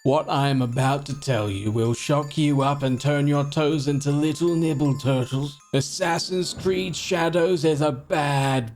What I am about to tell you will shock you up and turn your toes into little nibble turtles. Assassin's Creed Shadows is a bad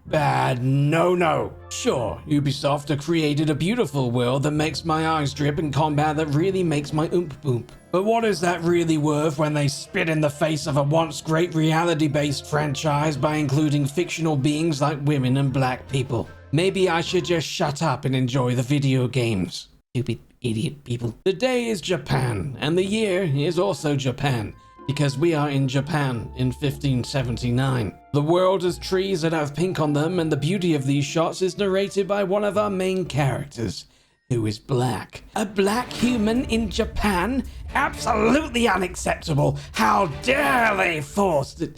no-no. Sure, Ubisoft have created a beautiful world that makes my eyes drip and combat that really makes my oomp boomp. But what is that really worth when they spit in the face of a once great reality-based franchise by including fictional beings like women and black people? Maybe I should just shut up and enjoy the video games. Stupid idiot people. The day is Japan, and the year is also Japan, because we are in Japan in 1579. The world is trees that have pink on them, and the beauty of these shots is narrated by one of our main characters, who is black. A black human in Japan? Absolutely unacceptable! How dare they force it?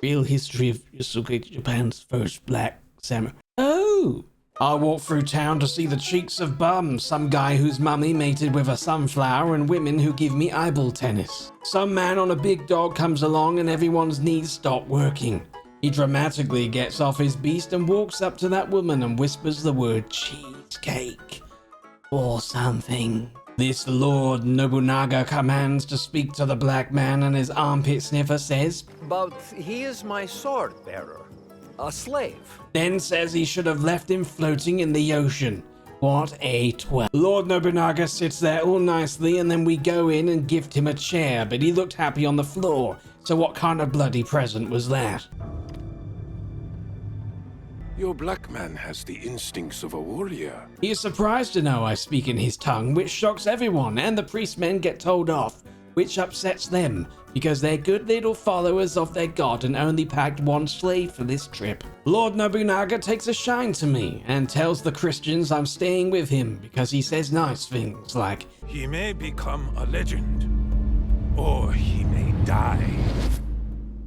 Real history of Yasuke, Japan's first black samurai. Oh! I walk through town to see the cheeks of bums, some guy whose mummy mated with a sunflower, and women who give me eyeball tennis. Some man on a big dog comes along and everyone's knees stop working. He dramatically gets off his beast and walks up to that woman and whispers the word cheesecake or something. This Lord Nobunaga commands to speak to the black man, and his armpit sniffer says, "But he is my sword bearer. A slave." Then says he should have left him floating in the ocean. What a twat. Lord Nobunaga sits there all nicely, and then we go in and gift him a chair, but he looked happy on the floor. So what kind of bloody present was that? Your black man has the instincts of a warrior. He is surprised to know I speak in his tongue, which shocks everyone, and the priestmen get told off, which upsets them, because they're good little followers of their god and only packed one slave for this trip. Lord Nobunaga takes a shine to me and tells the Christians I'm staying with him because he says nice things like, He may become a legend, or he may die.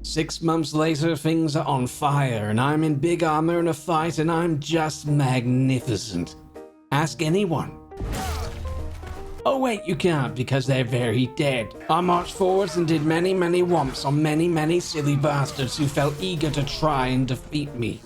6 months later, things are on fire and I'm in big armor in a fight and I'm just magnificent. Ask anyone. Oh wait, you can't because they're very dead. I marched forwards and did many whomps on many silly bastards who felt eager to try and defeat me.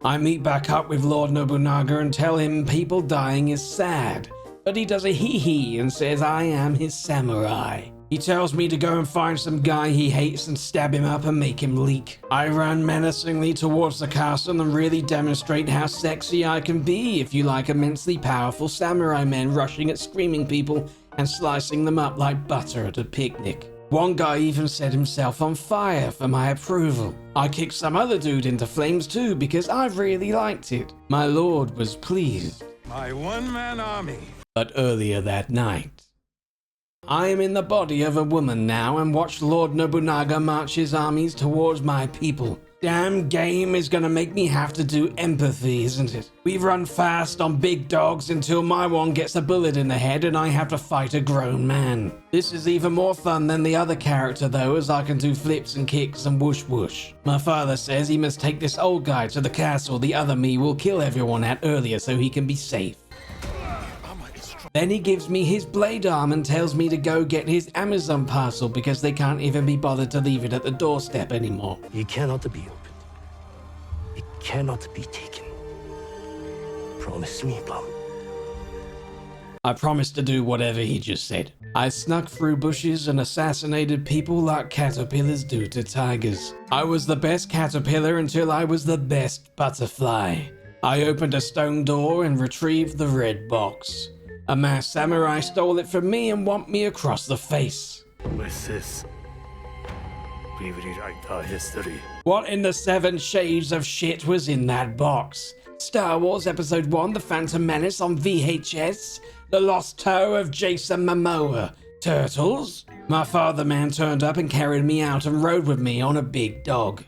I meet back up with Lord Nobunaga and tell him people dying is sad, but he does a hee-hee and says I am his samurai. He tells me to go and find some guy he hates and stab him up and make him leak. I run menacingly towards the castle and really demonstrate how sexy I can be if you like immensely powerful samurai men rushing at screaming people and slicing them up like butter at a picnic. One guy even set himself on fire for my approval. I kicked some other dude into flames too because I really liked it. My lord was pleased. My one-man army. But earlier that night, I am in the body of a woman now and watch Lord Nobunaga march his armies towards my people. Damn game is gonna make me have to do empathy, isn't it? We run fast on big dogs until my one gets a bullet in the head and I have to fight a grown man. This is even more fun than the other character though, as I can do flips and kicks and whoosh whoosh. My father says he must take this old guy to the castle the other me will kill everyone at earlier so he can be safe. Then he gives me his blade arm and tells me to go get his Amazon parcel because they can't even be bothered to leave it at the doorstep anymore. It cannot be opened. It cannot be taken. Promise me, Plum. I promised to do whatever he just said. I snuck through bushes and assassinated people like caterpillars do to tigers. I was the best caterpillar until I was the best butterfly. I opened a stone door and retrieved the red box. A masked samurai stole it from me and whomped me across the face. With this, we rewrite our history. What in the 7 shades of shit was in that box? Star Wars Episode 1 The Phantom Menace on VHS? The Lost Toe of Jason Momoa? Turtles? My father man turned up and carried me out and rode with me on a big dog.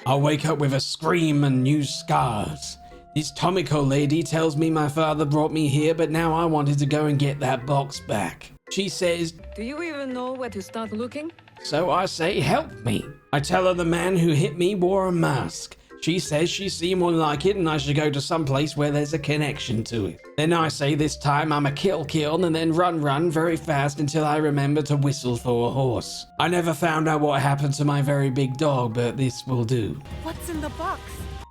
I wake up with a scream and new scars. This Tomiko lady tells me my father brought me here, but now I wanted to go and get that box back. She says, Do you even know where to start looking? So I say, help me. I tell her the man who hit me wore a mask. She says she's seen one like it and I should go to some place where there's a connection to it. Then I say this time I'm a kill and then run very fast until I remember to whistle for a horse. I never found out what happened to my very big dog, but this will do. What's in the box?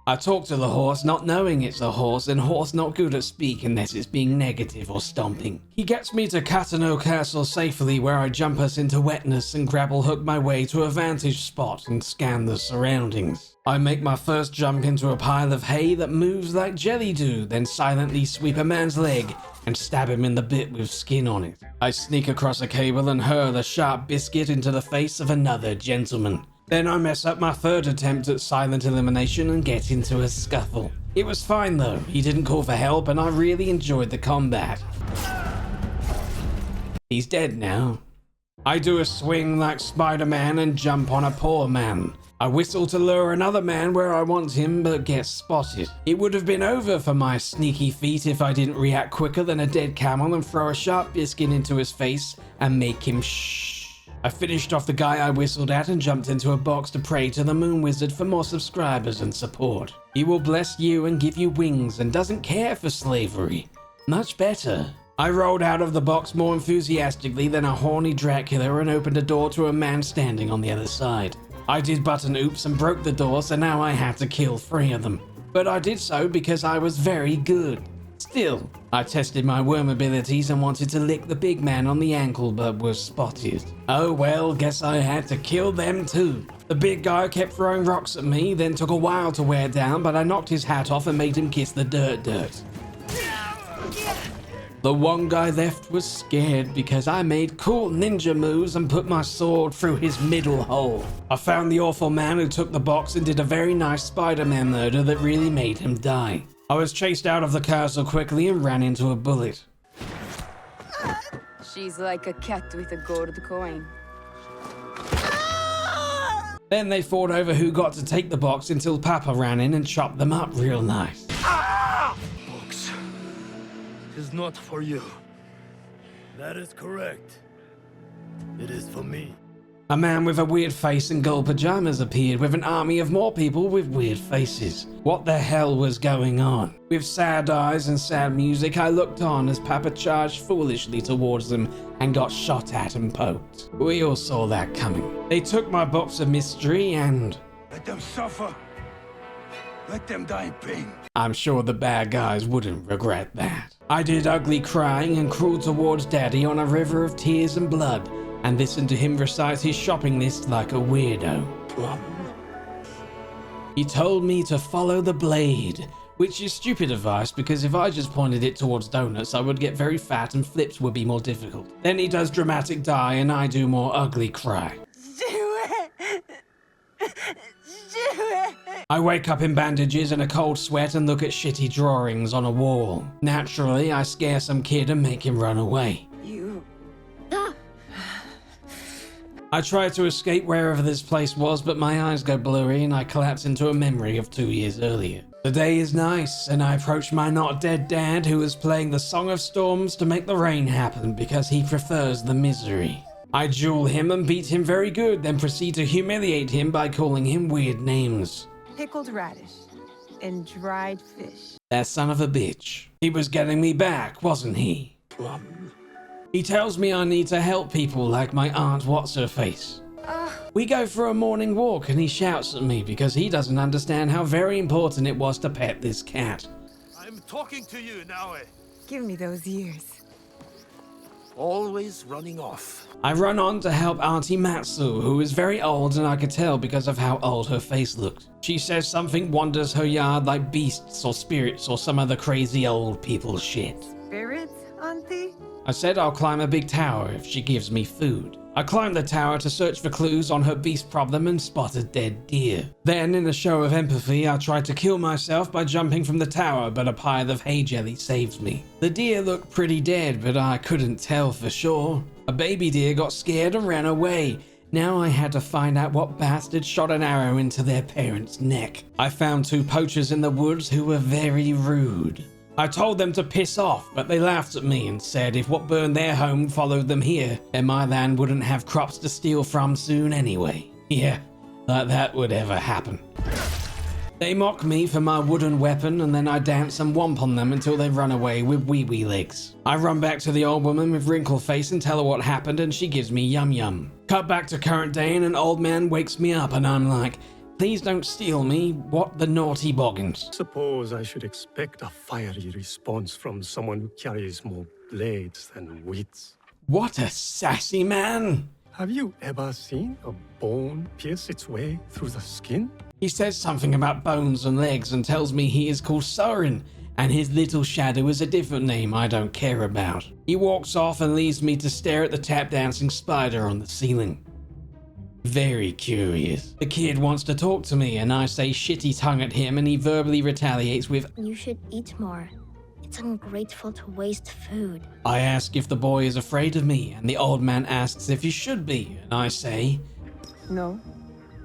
I talk to the horse not knowing it's a horse, and horse not good at speak unless it's being negative or stomping. He gets me to Katano Castle safely, where I jump us into wetness and grapple hook my way to a vantage spot and scan the surroundings. I make my first jump into a pile of hay that moves like jelly do, then silently sweep a man's leg and stab him in the bit with skin on it. I sneak across a cable and hurl a sharp biscuit into the face of another gentleman. Then I mess up my third attempt at silent elimination and get into a scuffle. It was fine though, he didn't call for help and I really enjoyed the combat. He's dead now. I do a swing like Spider-Man and jump on a poor man. I whistle to lure another man where I want him but get spotted. It would have been over for my sneaky feat if I didn't react quicker than a dead camel and throw a sharp biscuit into his face and make him shh. I finished off the guy I whistled at and jumped into a box to pray to the Moon Wizard for more subscribers and support. He will bless you and give you wings and doesn't care for slavery. Much better. I rolled out of the box more enthusiastically than a horny Dracula and opened a door to a man standing on the other side. I did but an oops and broke the door, so now I had to kill 3 of them. But I did so because I was very good. Still, I tested my worm abilities and wanted to lick the big man on the ankle but was spotted. Oh well, guess I had to kill them too. The big guy kept throwing rocks at me, then took a while to wear down, but I knocked his hat off and made him kiss the dirt. The one guy left was scared because I made cool ninja moves and put my sword through his middle hole. I found the awful man who took the box and did a very nice Spider-Man murder that really made him die. I was chased out of the castle quickly and ran into a bullet. She's like a cat with a gold coin. Then they fought over who got to take the box until Papa ran in and chopped them up real nice. Box is not for you. That is correct. It is for me. A man with a weird face and gold pajamas appeared with an army of more people with weird faces. What the hell was going on? With sad eyes and sad music, I looked on as Papa charged foolishly towards them and got shot at and poked. We all saw that coming. They took my box of mystery and... Let them suffer. Let them die in pain. I'm sure the bad guys wouldn't regret that. I did ugly crying and crawled towards Daddy on a river of tears and blood, and listened to him recite his shopping list like a weirdo. He told me to follow the blade, which is stupid advice because if I just pointed it towards donuts, I would get very fat and flips would be more difficult. Then he does dramatic die and I do more ugly cry. I wake up in bandages and a cold sweat and look at shitty drawings on a wall. Naturally, I scare some kid and make him run away. I try to escape wherever this place was, but my eyes go blurry and I collapse into a memory of 2 years earlier. The day is nice, and I approach my not dead dad who is playing the Song of Storms to make the rain happen because he prefers the misery. I duel him and beat him very good, then proceed to humiliate him by calling him weird names. Pickled radish and dried fish. That son of a bitch. He was getting me back, wasn't he? He tells me I need to help people like my aunt What's-Her-Face. We go for a morning walk and he shouts at me because he doesn't understand how very important it was to pet this cat. I'm talking to you, Naoe. Give me those years. Always running off. I run on to help Auntie Matsu, who is very old and I could tell because of how old her face looked. She says something wanders her yard like beasts or spirits or some other crazy old people shit. Spirits, Auntie? I said I'll climb a big tower if she gives me food. I climbed the tower to search for clues on her beast problem and spot a dead deer. Then, in a show of empathy, I tried to kill myself by jumping from the tower, but a pile of hay jelly saved me. The deer looked pretty dead, but I couldn't tell for sure. A baby deer got scared and ran away. Now I had to find out what bastard shot an arrow into their parents' neck. I found 2 poachers in the woods who were very rude. I told them to piss off, but they laughed at me and said if what burned their home followed them here, then my land wouldn't have crops to steal from soon anyway. Yeah, like that would ever happen. They mock me for my wooden weapon and then I dance and womp on them until they run away with wee-wee legs. I run back to the old woman with wrinkle face and tell her what happened and she gives me yum yum. Cut back to current day and an old man wakes me up and I'm like, Please don't steal me. What the naughty boggins? Suppose I should expect a fiery response from someone who carries more blades than wits. What a sassy man! Have you ever seen a bone pierce its way through the skin? He says something about bones and legs and tells me he is called Soren, and his little shadow is a different name I don't care about. He walks off and leaves me to stare at the tap dancing spider on the ceiling. Very curious. The kid wants to talk to me and I say shitty tongue at him and he verbally retaliates with, You should eat more. It's ungrateful to waste food. I ask if the boy is afraid of me and the old man asks if he should be, and I say, No,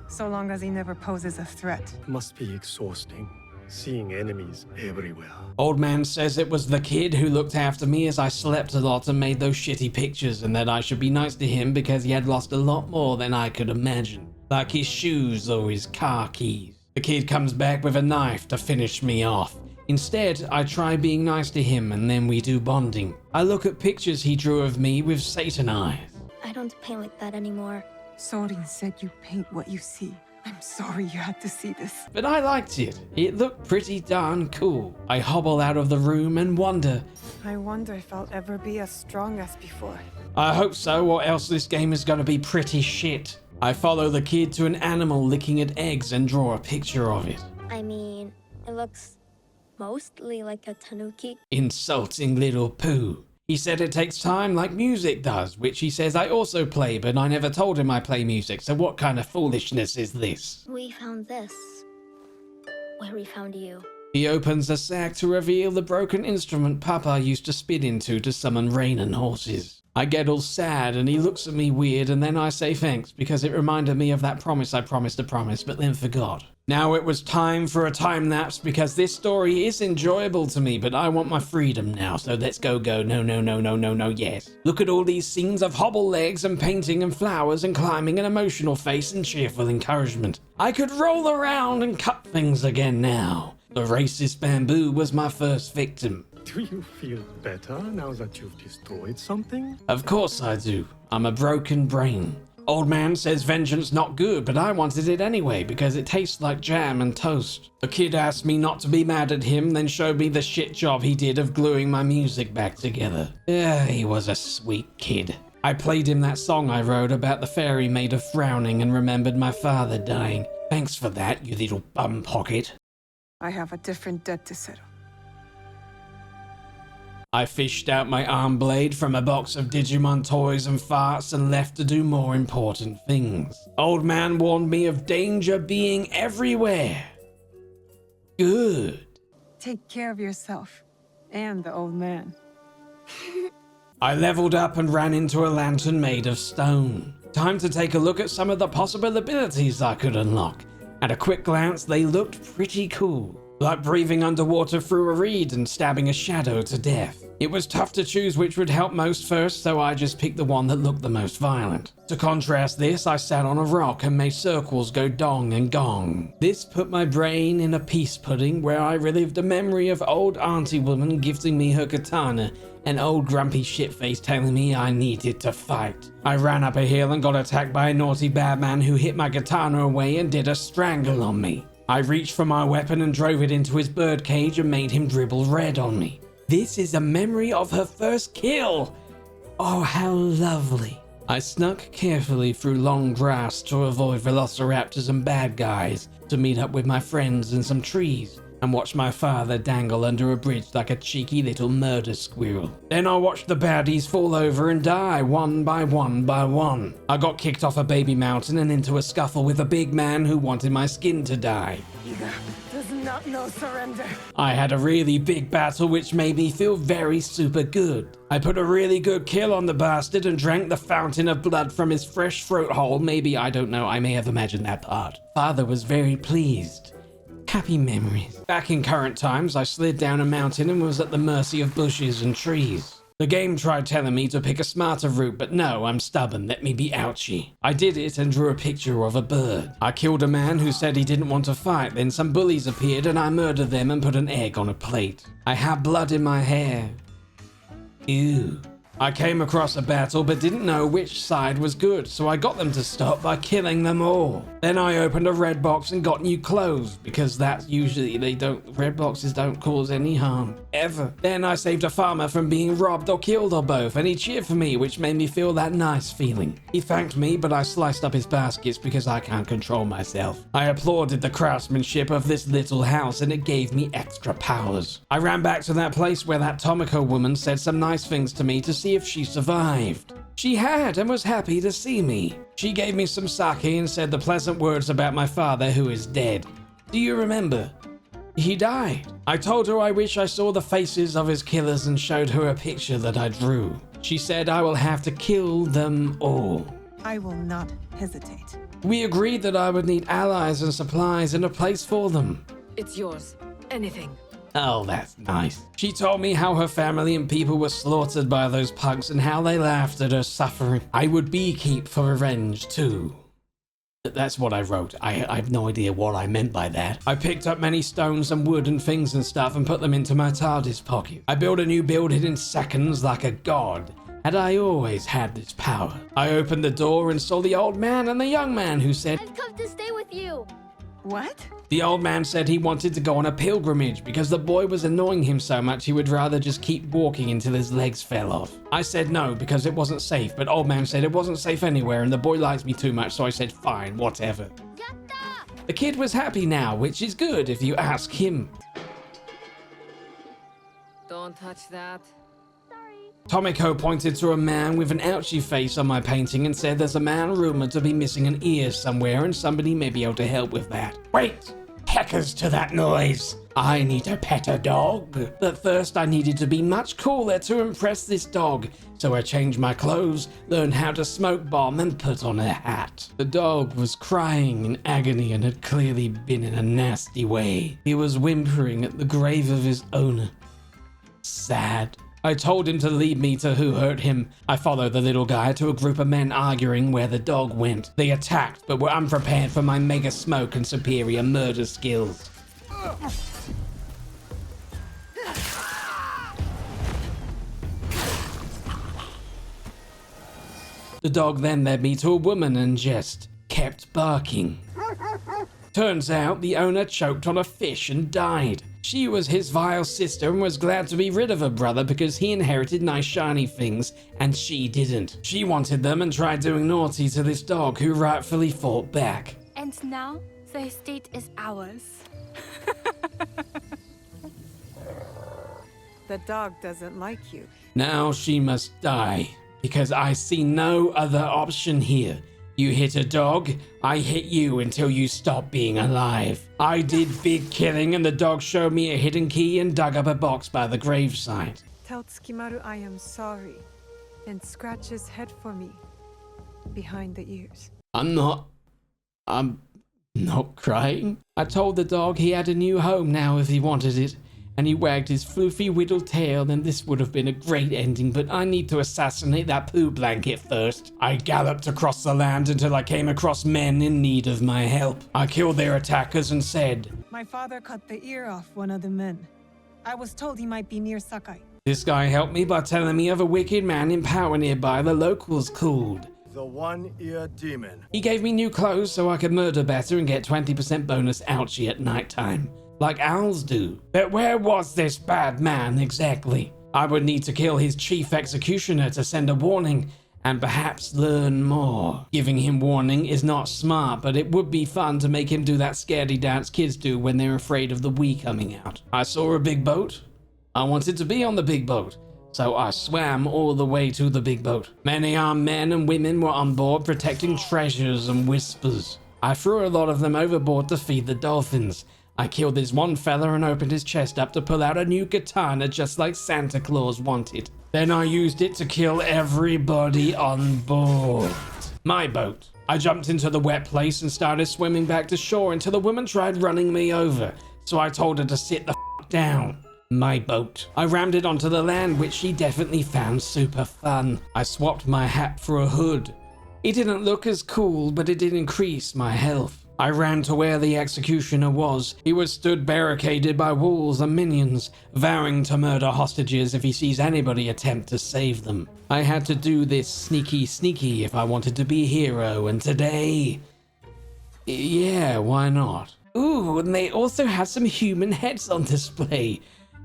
so long as he never poses a threat. It must be exhausting, seeing enemies everywhere. Old man says it was the kid who looked after me as I slept a lot and made those shitty pictures, and that I should be nice to him because he had lost a lot more than I could imagine, like his shoes or his car keys. The kid comes back with a knife to finish me off. Instead, I try being nice to him and then we do bonding. I look at pictures he drew of me with Satan eyes. I don't paint like that anymore. Sorin said you paint what you see. I'm sorry you had to see this. But I liked it. It looked pretty darn cool. I hobble out of the room and wonder, I wonder if I'll ever be as strong as before. I hope so, or else this game is gonna be pretty shit. I follow the kid to an animal licking at eggs and draw a picture of it. I mean, it looks mostly like a tanuki. Insulting little poo. He said it takes time like music does, which he says I also play, but I never told him I play music, so what kind of foolishness is this? We found this. Where we found you. He opens a sack to reveal the broken instrument Papa used to spit into to summon rain and horses. I get all sad and he looks at me weird and then I say thanks because it reminded me of that promise I promised to promise but then forgot. Now it was time for a time lapse because this story is enjoyable to me, but I want my freedom now, so let's go no yes. Look at all these scenes of hobble legs and painting and flowers and climbing an emotional face and cheerful encouragement. I could roll around and cut things again now. The racist bamboo was my first victim. Do you feel better now that you've destroyed something? Of course I do. I'm a broken brain. Old man says vengeance not good, but I wanted it anyway because it tastes like jam and toast. The kid asked me not to be mad at him, then showed me the shit job he did of gluing my music back together. Yeah, he was a sweet kid. I played him that song I wrote about the fairy maid of frowning and remembered my father dying. Thanks for that, you little bum pocket. I have a different debt to settle. I fished out my arm blade from a box of Digimon toys and farts and left to do more important things. Old man warned me of danger being everywhere. Good. Take care of yourself and the old man. I leveled up and ran into a lantern made of stone. Time to take a look at some of the possible abilities I could unlock. At a quick glance, they looked pretty cool. Like breathing underwater through a reed and stabbing a shadow to death. It was tough to choose which would help most first, so I just picked the one that looked the most violent. To contrast this, I sat on a rock and made circles go dong and gong. This put my brain in a peace pudding where I relived a memory of old auntie woman gifting me her katana and old grumpy shitface telling me I needed to fight. I ran up a hill and got attacked by a naughty bad man who hit my katana away and did a strangle on me. I reached for my weapon and drove it into his birdcage and made him dribble red on me. This is a memory of her first kill. Oh, how lovely. I snuck carefully through long grass to avoid velociraptors and bad guys, to meet up with my friends in some trees, and watch my father dangle under a bridge like a cheeky little murder squirrel. Then I watched the baddies fall over and die one by one by one. I got kicked off a baby mountain and into a scuffle with a big man who wanted my skin to die. Ida does not know surrender. I had a really big battle which made me feel very super good. I put a really good kill on the bastard and drank the fountain of blood from his fresh throat hole. Maybe, I don't know, I may have imagined that part. Father was very pleased. Happy memories. Back in current times, I slid down a mountain and was at the mercy of bushes and trees. The game tried telling me to pick a smarter route, but no, I'm stubborn, let me be ouchy. I did it and drew a picture of a bird. I killed a man who said he didn't want to fight, then some bullies appeared and I murdered them and put an egg on a plate. I had blood in my hair. Ew. I came across a battle but didn't know which side was good, so I got them to stop by killing them all. Then I opened a red box and got new clothes, because that's usually red boxes don't cause any harm, ever. Then I saved a farmer from being robbed or killed or both, and he cheered for me, which made me feel that nice feeling. He thanked me, but I sliced up his baskets because I can't control myself. I applauded the craftsmanship of this little house, and it gave me extra powers. I ran back to that place where that Tomoko woman said some nice things to me to see if she survived. She had, and was happy to see me. She gave me some sake and said the pleasant words about my father, who is dead. Do you remember? He died. I told her I wish I saw the faces of his killers and showed her a picture that I drew. She said I will have to kill them all. I will not hesitate. We agreed that I would need allies and supplies and a place for them. It's yours. Anything. Oh, that's nice. She told me how her family and people were slaughtered by those pugs and how they laughed at her suffering. I would beekeep for revenge too. That's what I wrote. I have no idea what I meant by that. I picked up many stones and wood and things and stuff and put them into my TARDIS pocket. I built a new building in seconds like a god. And I always had this power. I opened the door and saw the old man and the young man who said, I've come to stay with you. What? The old man said he wanted to go on a pilgrimage because the boy was annoying him so much he would rather just keep walking until his legs fell off. I said no because it wasn't safe, but old man said it wasn't safe anywhere and the boy likes me too much, so I said fine, whatever. Yatta! The kid was happy now, which is good if you ask him. Don't touch that. Tomiko pointed to a man with an ouchie face on my painting and said there's a man rumored to be missing an ear somewhere and somebody may be able to help with that. Wait! Heckers to that noise! I need to pet a dog. But first I needed to be much cooler to impress this dog, so I changed my clothes, learned how to smoke bomb and put on a hat. The dog was crying in agony and had clearly been in a nasty way. He was whimpering at the grave of his owner. Sad. I told him to lead me to who hurt him. I followed the little guy to a group of men arguing where the dog went. They attacked, but were unprepared for my mega smoke and superior murder skills. The dog then led me to a woman and just kept barking. Turns out the owner choked on a fish and died. She was his vile sister and was glad to be rid of her brother because he inherited nice shiny things and she didn't. She wanted them and tried doing naughty to this dog who rightfully fought back. And now the estate is ours. The dog doesn't like you. Now she must die because I see no other option here. You hit a dog, I hit you until you stop being alive. I did big killing and the dog showed me a hidden key and dug up a box by the gravesite. Tell Tsukimaru I am sorry, and scratch his head for me, behind the ears. I'm not crying. I told the dog he had a new home now if he wanted it, and he wagged his floofy whittled tail, and this would have been a great ending, but I need to assassinate that poo blanket first. I galloped across the land until I came across men in need of my help. I killed their attackers and said, My father cut the ear off one of the men. I was told he might be near Sakai. This guy helped me by telling me of a wicked man in power nearby the locals called the One-Ear Demon. He gave me new clothes so I could murder better and get 20% bonus ouchie at nighttime, like owls do. But where was this bad man exactly? I would need to kill his chief executioner to send a warning and perhaps learn more. Giving him warning is not smart, but it would be fun to make him do that scaredy dance kids do when they're afraid of the Wii coming out. I saw a big boat. I wanted to be on the big boat, so I swam all the way to the big boat. Many armed men and women were on board protecting treasures and whispers. I threw a lot of them overboard to feed the dolphins. I killed this one fella and opened his chest up to pull out a new katana just like Santa Claus wanted. Then I used it to kill everybody on board. My boat. I jumped into the wet place and started swimming back to shore until the woman tried running me over, so I told her to sit the f*** down. My boat. I rammed it onto the land, which she definitely found super fun. I swapped my hat for a hood. It didn't look as cool, but it did increase my health. I ran to where the executioner was. He was stood barricaded by wolves and minions, vowing to murder hostages if he sees anybody attempt to save them. I had to do this sneaky if I wanted to be a hero, and today... yeah, why not? Ooh, and they also had some human heads on display.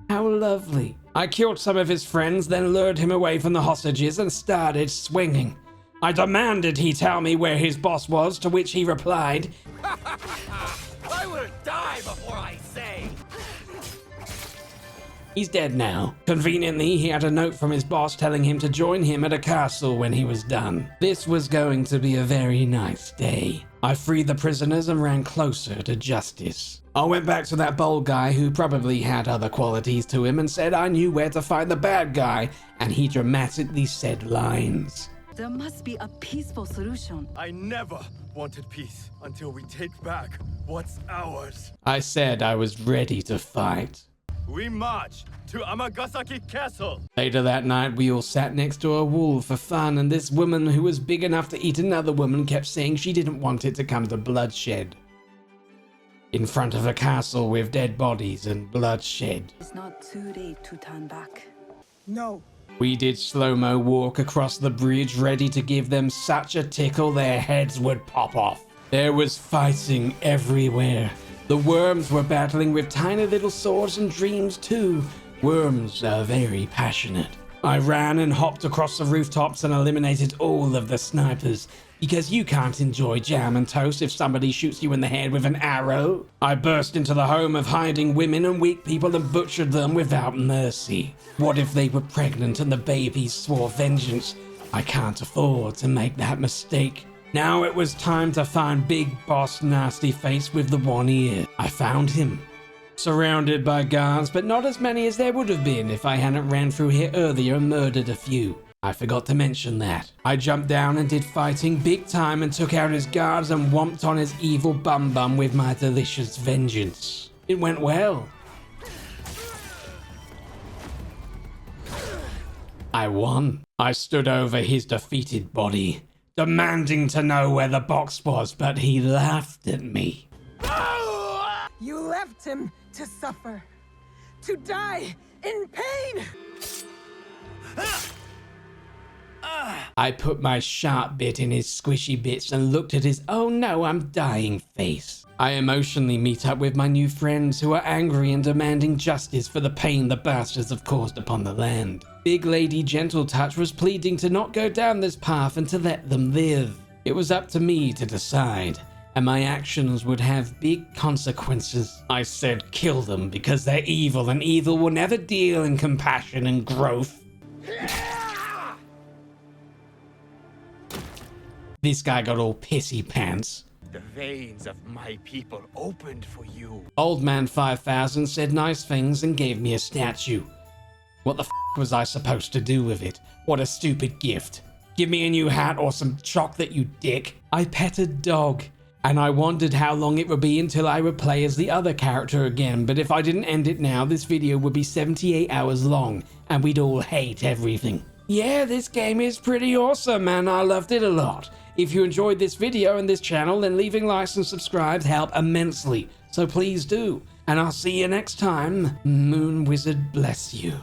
How lovely. I killed some of his friends, then lured him away from the hostages and started swinging. I demanded he tell me where his boss was, to which he replied, I will die before I say. he's dead now. Conveniently, he had a note from his boss telling him to join him at a castle when he was done. This was going to be a very nice day. I freed the prisoners and ran closer to justice. I went back to that bold guy who probably had other qualities to him and said I knew where to find the bad guy, and he dramatically said lines. There must be a peaceful solution. I never wanted peace until we take back what's ours. I said I was ready to fight. We march to Amagasaki Castle. Later that night, we all sat next to a wall for fun, and this woman who was big enough to eat another woman kept saying she didn't want it to come to bloodshed. In front of a castle with dead bodies and bloodshed. It's not too late to turn back. No. We did slow-mo walk across the bridge, ready to give them such a tickle their heads would pop off. There was fighting everywhere. The worms were battling with tiny little swords and dreams too. Worms are very passionate. I ran and hopped across the rooftops and eliminated all of the snipers, because you can't enjoy jam and toast if somebody shoots you in the head with an arrow. I burst into the home of hiding women and weak people and butchered them without mercy. What if they were pregnant and the babies swore vengeance? I can't afford to make that mistake. Now it was time to find Big Boss Nasty Face with the one ear. I found him. Surrounded by guards, but not as many as there would have been if I hadn't ran through here earlier and murdered a few. I forgot to mention that. I jumped down and did fighting big time and took out his guards and whomped on his evil bum with my delicious vengeance. It went well. I won. I stood over his defeated body, demanding to know where the box was, but he laughed at me. You left him to suffer, to die in pain. I put my sharp bit in his squishy bits and looked at his oh no, I'm dying face. I emotionally meet up with my new friends who are angry and demanding justice for the pain the bastards have caused upon the land. Big Lady Gentle Touch was pleading to not go down this path and to let them live. It was up to me to decide, and my actions would have big consequences. I said kill them because they're evil, and evil will never deal in compassion and growth. This guy got all pissy pants. The veins of my people opened for you. Old Man 5000 said nice things and gave me a statue. What the f was I supposed to do with it? What a stupid gift. Give me a new hat or some chocolate, you dick. I pet a dog, and I wondered how long it would be until I would play as the other character again, but if I didn't end it now, this video would be 78 hours long, and we'd all hate everything. Yeah, this game is pretty awesome, and I loved it a lot. If you enjoyed this video and this channel, then leaving likes and subscribes help immensely, so please do. And I'll see you next time. Moon Wizard bless you.